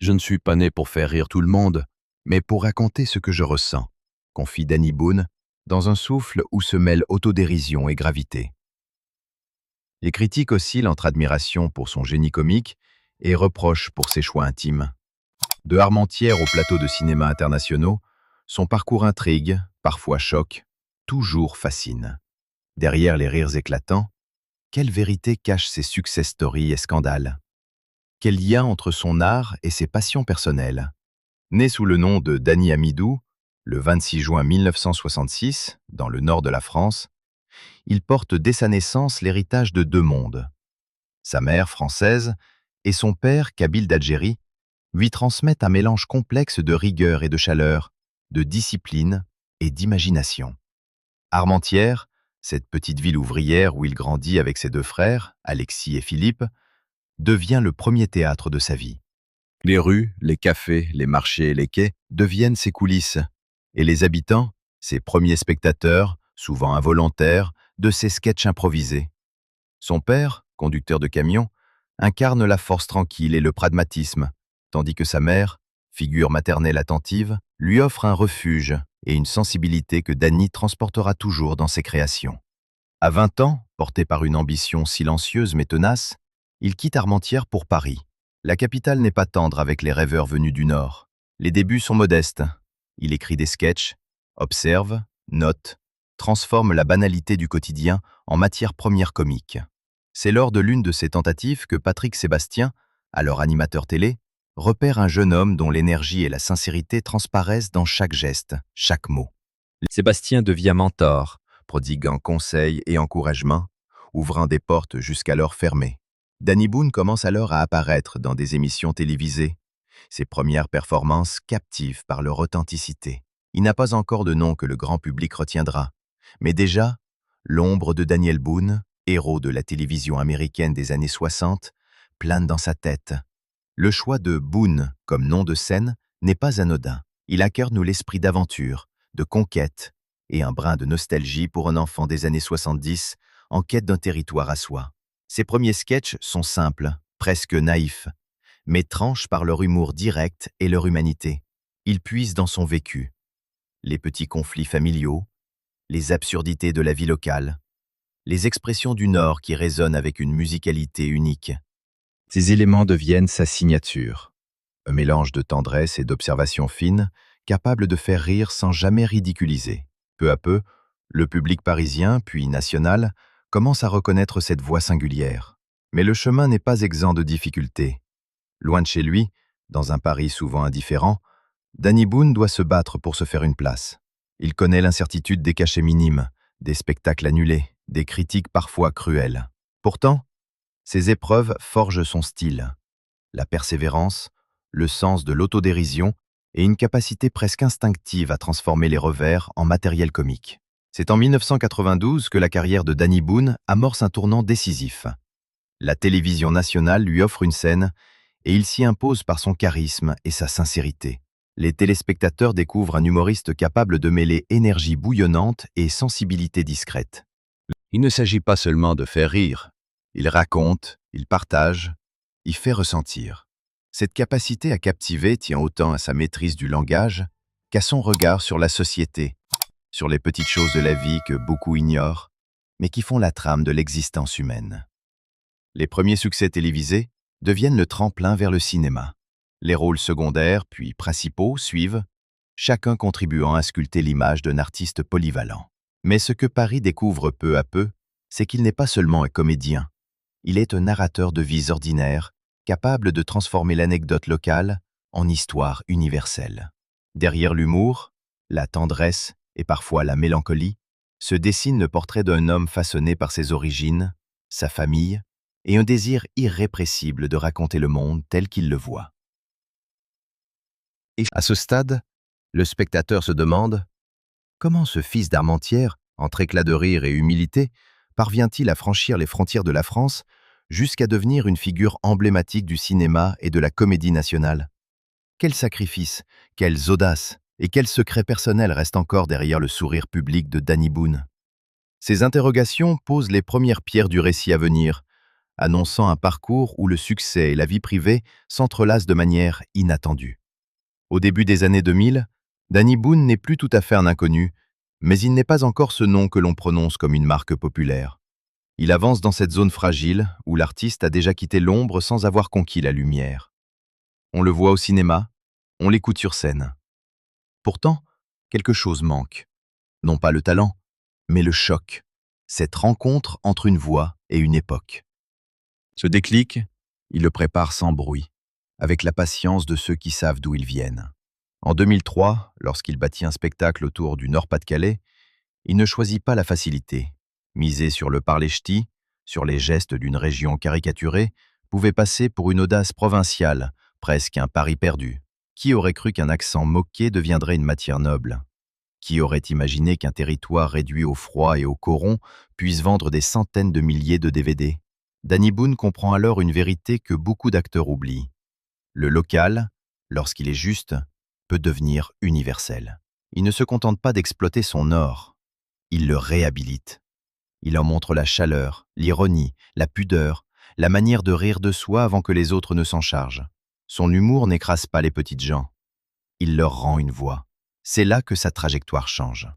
Je ne suis pas né pour faire rire tout le monde, mais pour raconter ce que je ressens, confie Danny Boone, dans un souffle où se mêlent autodérision et gravité. Les critiques oscillent entre admiration pour son génie comique et reproches pour ses choix intimes. De Armentières aux plateaux de cinéma internationaux, son parcours intrigue, parfois choque, toujours fascine. Derrière les rires éclatants, quelle vérité cachent ses success stories et scandales? Quel lien entre son art et ses passions personnelles? Né sous le nom de Danny Amidou, le 26 juin 1966, dans le nord de la France, il porte dès sa naissance l'héritage de deux mondes. Sa mère, française, et son père, kabyle d'Algérie, lui transmettent un mélange complexe de rigueur et de chaleur, de discipline et d'imagination. Armentières, cette petite ville ouvrière où il grandit avec ses deux frères, Alexis et Philippe, devient le premier théâtre de sa vie. Les rues, les cafés, les marchés et les quais deviennent ses coulisses, et les habitants, ses premiers spectateurs, souvent involontaires, de ses sketchs improvisés. Son père, conducteur de camion, incarne la force tranquille et le pragmatisme, tandis que sa mère, figure maternelle attentive, lui offre un refuge et une sensibilité que Danny transportera toujours dans ses créations. À 20 ans, porté par une ambition silencieuse mais tenace, il quitte Armentières pour Paris. La capitale n'est pas tendre avec les rêveurs venus du Nord. Les débuts sont modestes. Il écrit des sketchs, observe, note, transforme la banalité du quotidien en matière première comique. C'est lors de l'une de ces tentatives que Patrick Sébastien, alors animateur télé, repère un jeune homme dont l'énergie et la sincérité transparaissent dans chaque geste, chaque mot. Sébastien devient mentor, prodiguant conseils et encouragements, ouvrant des portes jusqu'alors fermées. Danny Boone commence alors à apparaître dans des émissions télévisées. Ses premières performances captivent par leur authenticité. Il n'a pas encore de nom que le grand public retiendra, mais déjà, l'ombre de Daniel Boone, héros de la télévision américaine des années 60, plane dans sa tête. Le choix de Boone comme nom de scène n'est pas anodin. Il incarne l'esprit d'aventure, de conquête et un brin de nostalgie pour un enfant des années 70 en quête d'un territoire à soi. Ses premiers sketchs sont simples, presque naïfs, mais tranchent par leur humour direct et leur humanité. Il puise dans son vécu, les petits conflits familiaux, les absurdités de la vie locale, les expressions du Nord qui résonnent avec une musicalité unique. Ces éléments deviennent sa signature, un mélange de tendresse et d'observation fine, capable de faire rire sans jamais ridiculiser. Peu à peu, le public parisien, puis national, commence à reconnaître cette voix singulière. Mais le chemin n'est pas exempt de difficultés. Loin de chez lui, dans un Paris souvent indifférent, Danny Boone doit se battre pour se faire une place. Il connaît l'incertitude des cachets minimes, des spectacles annulés, des critiques parfois cruelles. Pourtant, ces épreuves forgent son style. La persévérance, le sens de l'autodérision et une capacité presque instinctive à transformer les revers en matériel comique. C'est en 1992 que la carrière de Danny Boone amorce un tournant décisif. La télévision nationale lui offre une scène et il s'y impose par son charisme et sa sincérité. Les téléspectateurs découvrent un humoriste capable de mêler énergie bouillonnante et sensibilité discrète. Il ne s'agit pas seulement de faire rire. Il raconte, il partage, il fait ressentir. Cette capacité à captiver tient autant à sa maîtrise du langage qu'à son regard sur la société, sur les petites choses de la vie que beaucoup ignorent, mais qui font la trame de l'existence humaine. Les premiers succès télévisés deviennent le tremplin vers le cinéma. Les rôles secondaires, puis principaux, suivent, chacun contribuant à sculpter l'image d'un artiste polyvalent. Mais ce que Paris découvre peu à peu, c'est qu'il n'est pas seulement un comédien. Il est un narrateur de vies ordinaires, capable de transformer l'anecdote locale en histoire universelle. Derrière l'humour, la tendresse et parfois la mélancolie, se dessine le portrait d'un homme façonné par ses origines, sa famille et un désir irrépressible de raconter le monde tel qu'il le voit. Et à ce stade, le spectateur se demande comment ce fils d'Armentières, entre éclat de rire et humilité, parvient-il à franchir les frontières de la France jusqu'à devenir une figure emblématique du cinéma et de la comédie nationale? Quels sacrifices, quelles audaces et quels secrets personnels restent encore derrière le sourire public de Danny Boone? Ces interrogations posent les premières pierres du récit à venir, annonçant un parcours où le succès et la vie privée s'entrelacent de manière inattendue. Au début des années 2000, Danny Boone n'est plus tout à fait un inconnu, mais il n'est pas encore ce nom que l'on prononce comme une marque populaire. Il avance dans cette zone fragile où l'artiste a déjà quitté l'ombre sans avoir conquis la lumière. On le voit au cinéma, on l'écoute sur scène. Pourtant, quelque chose manque. Non pas le talent, mais le choc. Cette rencontre entre une voix et une époque. Ce déclic, il le prépare sans bruit, avec la patience de ceux qui savent d'où ils viennent. En 2003, lorsqu'il bâtit un spectacle autour du Nord-Pas-de-Calais, il ne choisit pas la facilité. Miser sur le parler ch'ti, sur les gestes d'une région caricaturée, pouvait passer pour une audace provinciale, presque un pari perdu. Qui aurait cru qu'un accent moqué deviendrait une matière noble? Qui aurait imaginé qu'un territoire réduit au froid et au coron puisse vendre des centaines de milliers de DVD? Danny Boone comprend alors une vérité que beaucoup d'acteurs oublient. Le local, lorsqu'il est juste, peut devenir universel. Il ne se contente pas d'exploiter son or, il le réhabilite. Il en montre la chaleur, l'ironie, la pudeur, la manière de rire de soi avant que les autres ne s'en chargent. Son humour n'écrase pas les petites gens. Il leur rend une voix. C'est là que sa trajectoire change.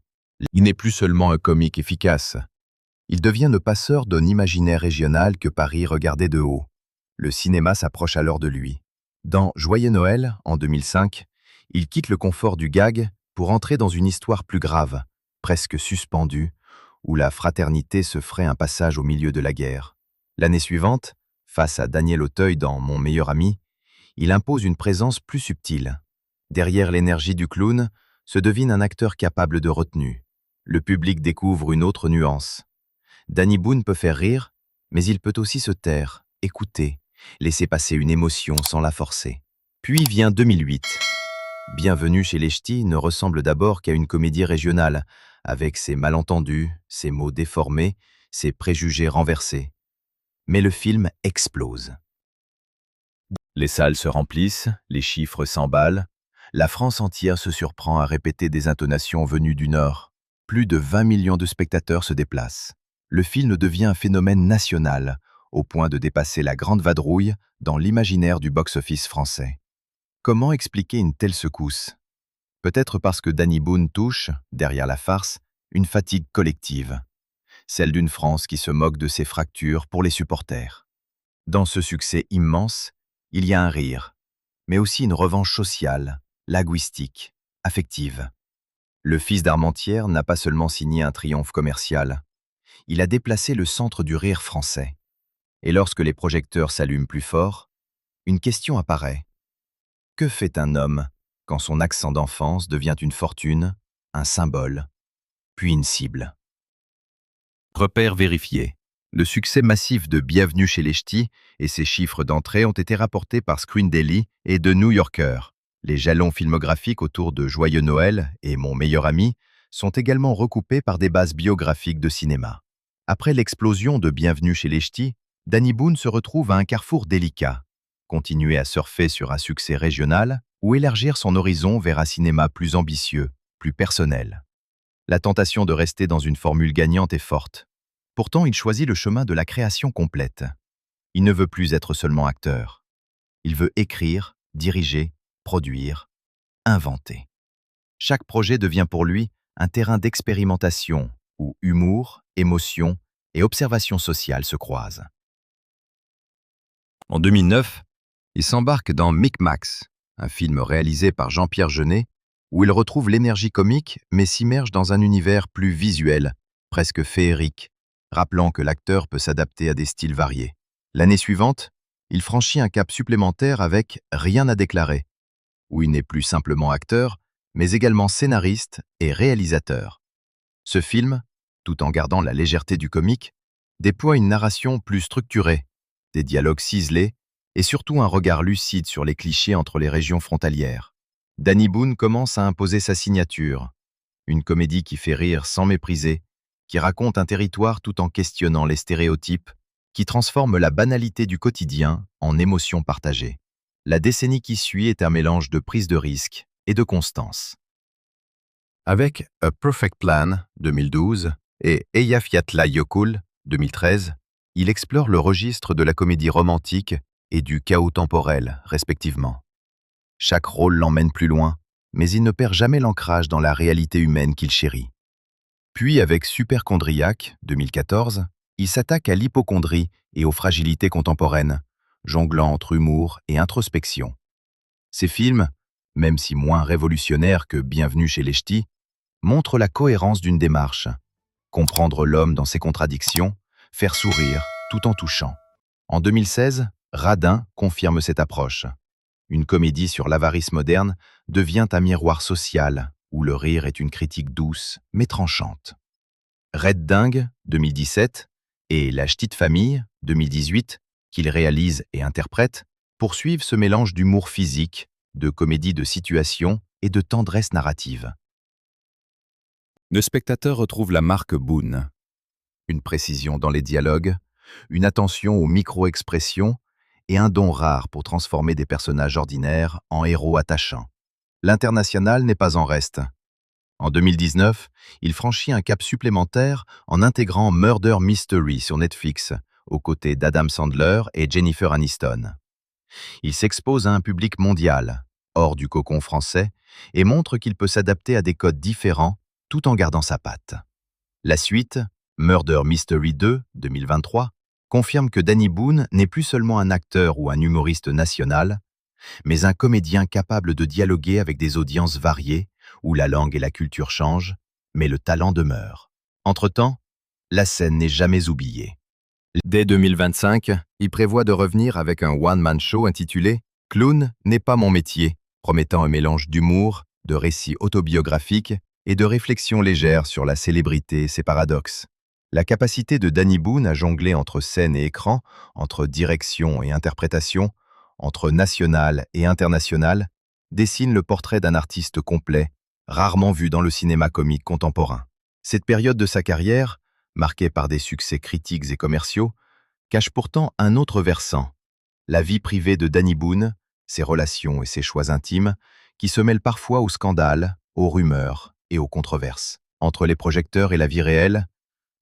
Il n'est plus seulement un comique efficace. Il devient le passeur d'un imaginaire régional que Paris regardait de haut. Le cinéma s'approche alors de lui. Dans Joyeux Noël, en 2005, il quitte le confort du gag pour entrer dans une histoire plus grave, presque suspendue, où la fraternité se ferait un passage au milieu de la guerre. L'année suivante, face à Daniel Auteuil dans Mon meilleur ami, il impose une présence plus subtile. Derrière l'énergie du clown se devine un acteur capable de retenue. Le public découvre une autre nuance. Danny Boone peut faire rire, mais il peut aussi se taire, écouter, laisser passer une émotion sans la forcer. Puis vient 2008. Bienvenue chez les Ch'tis ne ressemble d'abord qu'à une comédie régionale, avec ses malentendus, ses mots déformés, ses préjugés renversés. Mais le film explose. Les salles se remplissent, les chiffres s'emballent. La France entière se surprend à répéter des intonations venues du Nord. Plus de 20 millions de spectateurs se déplacent. Le film devient un phénomène national, au point de dépasser la grande vadrouille dans l'imaginaire du box-office français. Comment expliquer une telle secousse? Peut-être parce que Danny Boone touche, derrière la farce, une fatigue collective, celle d'une France qui se moque de ses fractures pour les supporters. Dans ce succès immense, il y a un rire, mais aussi une revanche sociale, linguistique, affective. Le fils d'Armentières n'a pas seulement signé un triomphe commercial, il a déplacé le centre du rire français. Et lorsque les projecteurs s'allument plus fort, une question apparaît. Que fait un homme quand son accent d'enfance devient une fortune, un symbole, puis une cible? Repère vérifié. Le succès massif de Bienvenue chez les Ch'tis et ses chiffres d'entrée ont été rapportés par Screen Daily et The New Yorker. Les jalons filmographiques autour de Joyeux Noël et Mon meilleur ami sont également recoupés par des bases biographiques de cinéma. Après l'explosion de Bienvenue chez les Ch'tis, Danny Boone se retrouve à un carrefour délicat. Continuer à surfer sur un succès régional ou élargir son horizon vers un cinéma plus ambitieux, plus personnel. La tentation de rester dans une formule gagnante est forte. Pourtant, il choisit le chemin de la création complète. Il ne veut plus être seulement acteur. Il veut écrire, diriger, produire, inventer. Chaque projet devient pour lui un terrain d'expérimentation où humour, émotion et observation sociale se croisent. En 2009, il s'embarque dans Micmacs, un film réalisé par Jean-Pierre Jeunet, où il retrouve l'énergie comique mais s'immerge dans un univers plus visuel, presque féerique, rappelant que l'acteur peut s'adapter à des styles variés. L'année suivante, il franchit un cap supplémentaire avec Rien à déclarer, où il n'est plus simplement acteur, mais également scénariste et réalisateur. Ce film, tout en gardant la légèreté du comique, déploie une narration plus structurée, des dialogues ciselés et surtout un regard lucide sur les clichés entre les régions frontalières. Danny Boone commence à imposer sa signature, une comédie qui fait rire sans mépriser, qui raconte un territoire tout en questionnant les stéréotypes, qui transforme la banalité du quotidien en émotion partagée. La décennie qui suit est un mélange de prise de risque et de constance. Avec A Perfect Plan, 2012, et Eyjafjallajökull, 2013, Il explore le registre de la comédie romantique et du chaos temporel, respectivement. Chaque rôle l'emmène plus loin, mais il ne perd jamais l'ancrage dans la réalité humaine qu'il chérit. Puis avec Superchondriac, 2014, il s'attaque à l'hypocondrie et aux fragilités contemporaines, jonglant entre humour et introspection. Ces films, même si moins révolutionnaires que Bienvenue chez les Ch'tis, montrent la cohérence d'une démarche. Comprendre l'homme dans ses contradictions, faire sourire tout en touchant. En 2016, Radin confirme cette approche. Une comédie sur l'avarice moderne devient un miroir social, où le rire est une critique douce mais tranchante. Red Dingue, 2017, et La Ch'tite Famille, 2018, qu'il réalise et interprète, poursuivent ce mélange d'humour physique, de comédie de situation et de tendresse narrative. Le spectateur retrouve la marque Boone. Une précision dans les dialogues, une attention aux micro-expressions et un don rare pour transformer des personnages ordinaires en héros attachants. L'international n'est pas en reste. En 2019, il franchit un cap supplémentaire en intégrant Murder Mystery sur Netflix, aux côtés d'Adam Sandler et Jennifer Aniston. Il s'expose à un public mondial, hors du cocon français, et montre qu'il peut s'adapter à des codes différents tout en gardant sa patte. La suite, Murder Mystery 2, 2023, confirme que Danny Boone n'est plus seulement un acteur ou un humoriste national, mais un comédien capable de dialoguer avec des audiences variées, où la langue et la culture changent, mais le talent demeure. Entre-temps, la scène n'est jamais oubliée. Dès 2025, il prévoit de revenir avec un one-man show intitulé « Clown n'est pas mon métier », promettant un mélange d'humour, de récits autobiographiques et de réflexions légères sur la célébrité et ses paradoxes. La capacité de Danny Boone à jongler entre scène et écran, entre direction et interprétation, entre national et international, dessine le portrait d'un artiste complet, rarement vu dans le cinéma comique contemporain. Cette période de sa carrière, marquée par des succès critiques et commerciaux, cache pourtant un autre versant, la vie privée de Danny Boone, ses relations et ses choix intimes, qui se mêlent parfois aux scandales, aux rumeurs et aux controverses. Entre les projecteurs et la vie réelle,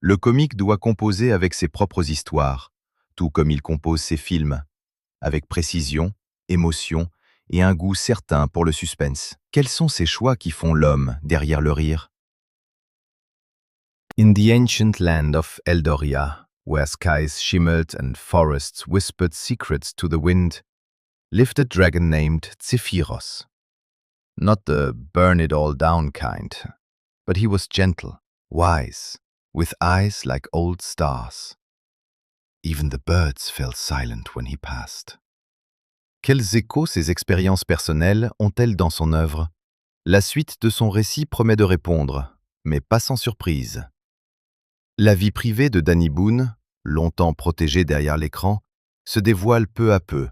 le comique doit composer avec ses propres histoires, tout comme il compose ses films, avec précision, émotion et un goût certain pour le suspense. Quels sont ces choix qui font l'homme derrière le rire? In the ancient land of Eldoria, where skies shimmered and forests whispered secrets to the wind, lived a dragon named Zephyros. Not the burn-it-all-down kind, but he was gentle, wise, with eyes like old stars. Even the birds fell silent when he passed. Quels échos ces expériences personnelles ont-elles dans son œuvre? La suite de son récit promet de répondre, mais pas sans surprise. La vie privée de Danny Boone, longtemps protégée derrière l'écran, se dévoile peu à peu,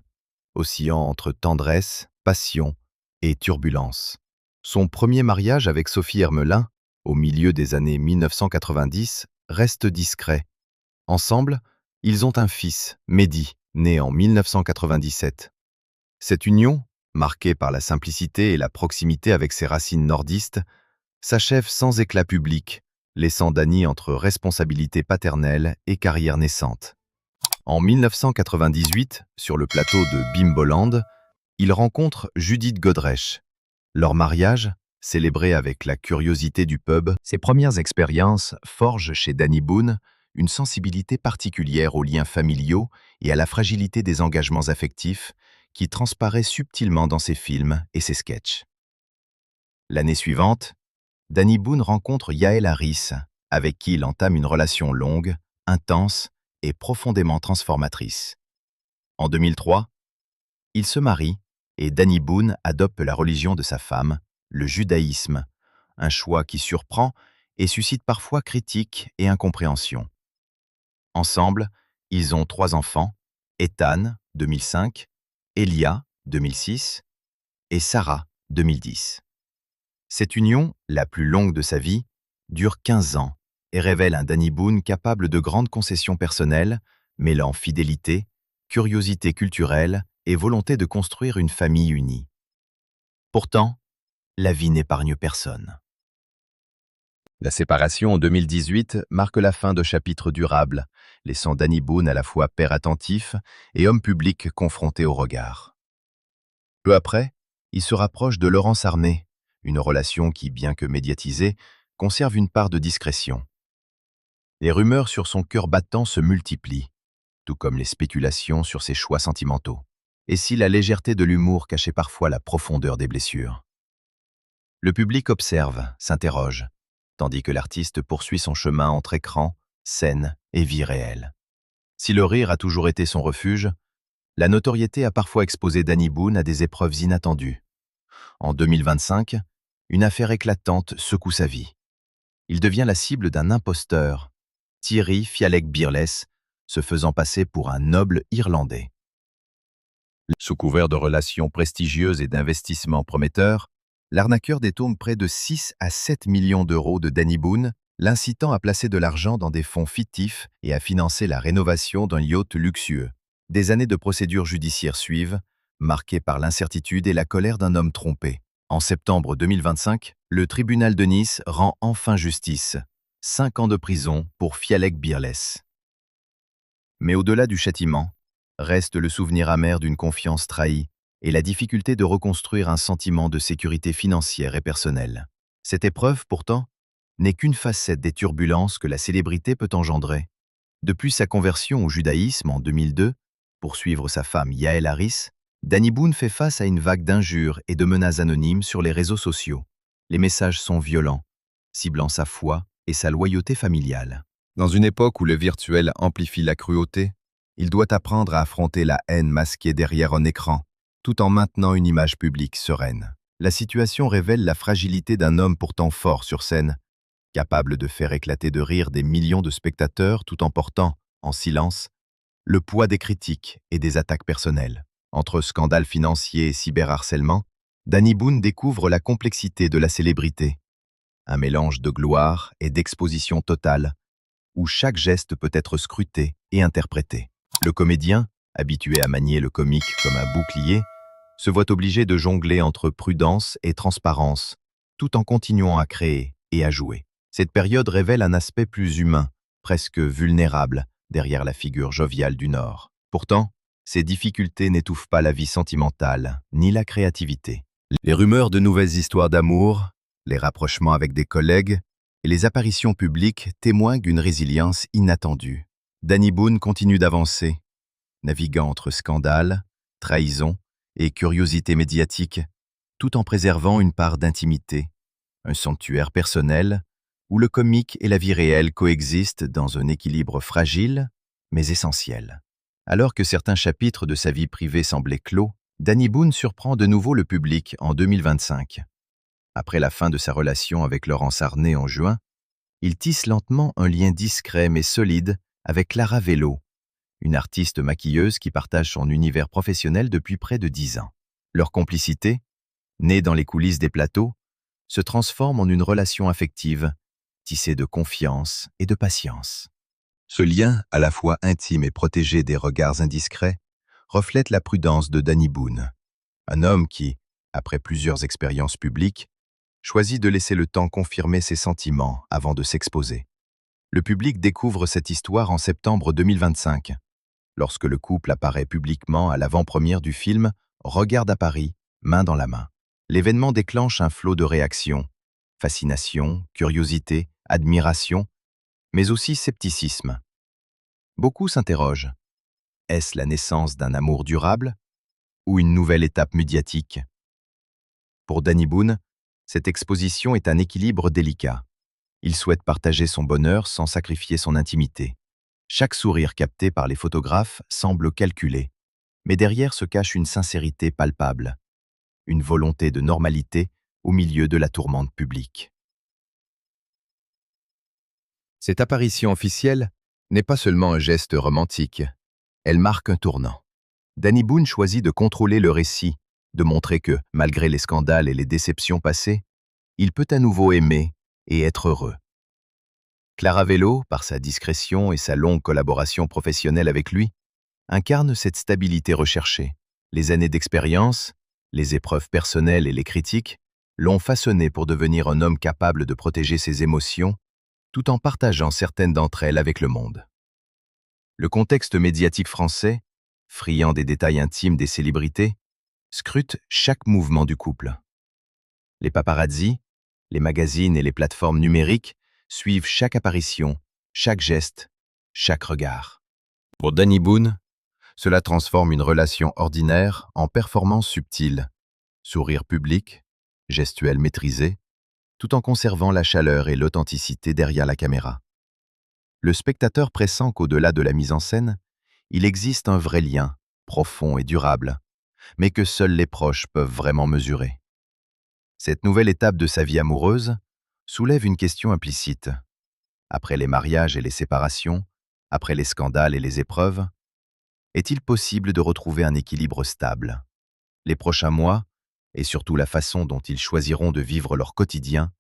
oscillant entre tendresse, passion et turbulence. Son premier mariage avec Sophie Hermelin, au milieu des années 1990, reste discret. Ensemble, ils ont un fils, Mehdi, né en 1997. Cette union, marquée par la simplicité et la proximité avec ses racines nordistes, s'achève sans éclat public, laissant Danny entre responsabilité paternelle et carrière naissante. En 1998, sur le plateau de Bimboland, il rencontre Judith Godrèche. Leur mariage, célébré avec la curiosité du pub, ses premières expériences forgent chez Danny Boone une sensibilité particulière aux liens familiaux et à la fragilité des engagements affectifs qui transparaît subtilement dans ses films et ses sketchs. L'année suivante, Danny Boone rencontre Yael Harris, avec qui il entame une relation longue, intense et profondément transformatrice. En 2003, il se marie et Danny Boone adopte la religion de sa femme, le judaïsme, un choix qui surprend et suscite parfois critiques et incompréhension. Ensemble, ils ont 3 enfants, Ethan, 2005, Elia, 2006, et Sarah, 2010. Cette union, la plus longue de sa vie, dure 15 ans et révèle un Danny Boone capable de grandes concessions personnelles, mêlant fidélité, curiosité culturelle et volonté de construire une famille unie. Pourtant, la vie n'épargne personne. La séparation en 2018 marque la fin de chapitres durables, laissant Danny Boone à la fois père attentif et homme public confronté au regard. Peu après, il se rapproche de Laurence Arnay, une relation qui, bien que médiatisée, conserve une part de discrétion. Les rumeurs sur son cœur battant se multiplient, tout comme les spéculations sur ses choix sentimentaux. Et si la légèreté de l'humour cachait parfois la profondeur des blessures? Le public observe, s'interroge, tandis que l'artiste poursuit son chemin entre écran, scène et vie réelle. Si le rire a toujours été son refuge, la notoriété a parfois exposé Danny Boone à des épreuves inattendues. En 2025, une affaire éclatante secoue sa vie. Il devient la cible d'un imposteur, Thierry Fialek-Birless, se faisant passer pour un noble Irlandais. Sous couvert de relations prestigieuses et d'investissements prometteurs, l'arnaqueur détourne près de 6 à 7 millions d'euros de Danny Boone, l'incitant à placer de l'argent dans des fonds fictifs et à financer la rénovation d'un yacht luxueux. Des années de procédures judiciaires suivent, marquées par l'incertitude et la colère d'un homme trompé. En septembre 2025, le tribunal de Nice rend enfin justice. 5 ans de prison pour Fialek-Birless. Mais au-delà du châtiment, reste le souvenir amer d'une confiance trahie et la difficulté de reconstruire un sentiment de sécurité financière et personnelle. Cette épreuve, pourtant, n'est qu'une facette des turbulences que la célébrité peut engendrer. Depuis sa conversion au judaïsme en 2002, pour suivre sa femme Yael Harris, Danny Boone fait face à une vague d'injures et de menaces anonymes sur les réseaux sociaux. Les messages sont violents, ciblant sa foi et sa loyauté familiale. Dans une époque où le virtuel amplifie la cruauté, il doit apprendre à affronter la haine masquée derrière un écran, tout en maintenant une image publique sereine. La situation révèle la fragilité d'un homme pourtant fort sur scène, capable de faire éclater de rire des millions de spectateurs tout en portant, en silence, le poids des critiques et des attaques personnelles. Entre scandales financiers et cyberharcèlement, Danny Boone découvre la complexité de la célébrité. Un mélange de gloire et d'exposition totale, où chaque geste peut être scruté et interprété. Le comédien, habitué à manier le comique comme un bouclier, se voit obligé de jongler entre prudence et transparence, tout en continuant à créer et à jouer. Cette période révèle un aspect plus humain, presque vulnérable, derrière la figure joviale du Nord. Pourtant, ces difficultés n'étouffent pas la vie sentimentale, ni la créativité. Les rumeurs de nouvelles histoires d'amour, les rapprochements avec des collègues et les apparitions publiques témoignent d'une résilience inattendue. Danny Boone continue d'avancer, naviguant entre scandales, trahison et curiosité médiatique, tout en préservant une part d'intimité, un sanctuaire personnel où le comique et la vie réelle coexistent dans un équilibre fragile mais essentiel. Alors que certains chapitres de sa vie privée semblaient clos, Danny Boone surprend de nouveau le public en 2025. Après la fin de sa relation avec Laurence Arnay en juin, il tisse lentement un lien discret mais solide avec Clara Vello, une artiste maquilleuse qui partage son univers professionnel depuis près de 10 ans. Leur complicité, née dans les coulisses des plateaux, se transforme en une relation affective, tissée de confiance et de patience. Ce lien, à la fois intime et protégé des regards indiscrets, reflète la prudence de Danny Boone, un homme qui, après plusieurs expériences publiques, choisit de laisser le temps confirmer ses sentiments avant de s'exposer. Le public découvre cette histoire en septembre 2025, lorsque le couple apparaît publiquement à l'avant-première du film Regarde à Paris, main dans la main. L'événement déclenche un flot de réactions, fascination, curiosité, admiration, mais aussi scepticisme. Beaucoup s'interrogent. Est-ce la naissance d'un amour durable ou une nouvelle étape médiatique? Pour Danny Boone, cette exposition est un équilibre délicat. Il souhaite partager son bonheur sans sacrifier son intimité. Chaque sourire capté par les photographes semble calculé, mais derrière se cache une sincérité palpable, une volonté de normalité au milieu de la tourmente publique. Cette apparition officielle n'est pas seulement un geste romantique, elle marque un tournant. Danny Boone choisit de contrôler le récit, de montrer que, malgré les scandales et les déceptions passées, il peut à nouveau aimer et être heureux. Clara Vello, par sa discrétion et sa longue collaboration professionnelle avec lui, incarne cette stabilité recherchée. Les années d'expérience, les épreuves personnelles et les critiques l'ont façonné pour devenir un homme capable de protéger ses émotions tout en partageant certaines d'entre elles avec le monde. Le contexte médiatique français, friand des détails intimes des célébrités, scrute chaque mouvement du couple. Les paparazzis, les magazines et les plateformes numériques suivent chaque apparition, chaque geste, chaque regard. Pour Danny Boone, cela transforme une relation ordinaire en performance subtile, sourire public, gestuelle maîtrisée, tout en conservant la chaleur et l'authenticité derrière la caméra. Le spectateur pressent qu'au-delà de la mise en scène, il existe un vrai lien, profond et durable, mais que seuls les proches peuvent vraiment mesurer. Cette nouvelle étape de sa vie amoureuse soulève une question implicite. Après les mariages et les séparations, après les scandales et les épreuves, est-il possible de retrouver un équilibre stable? Les prochains mois, et surtout la façon dont ils choisiront de vivre leur quotidien,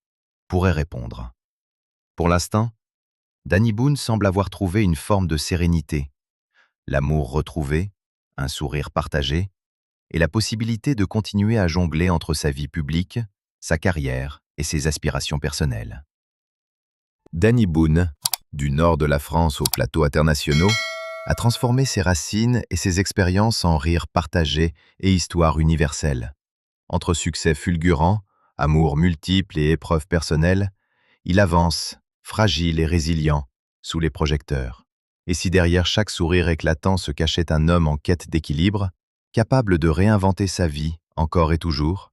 pourraient répondre. Pour l'instant, Danny Boone semble avoir trouvé une forme de sérénité, l'amour retrouvé, un sourire partagé, et la possibilité de continuer à jongler entre sa vie publique, sa carrière et ses aspirations personnelles. Danny Boone, du nord de la France aux plateaux internationaux, a transformé ses racines et ses expériences en rires partagés et histoires universelles. Entre succès fulgurants, amours multiples et épreuves personnelles, il avance, fragile et résilient, sous les projecteurs. Et si derrière chaque sourire éclatant se cachait un homme en quête d'équilibre, capable de réinventer sa vie encore et toujours,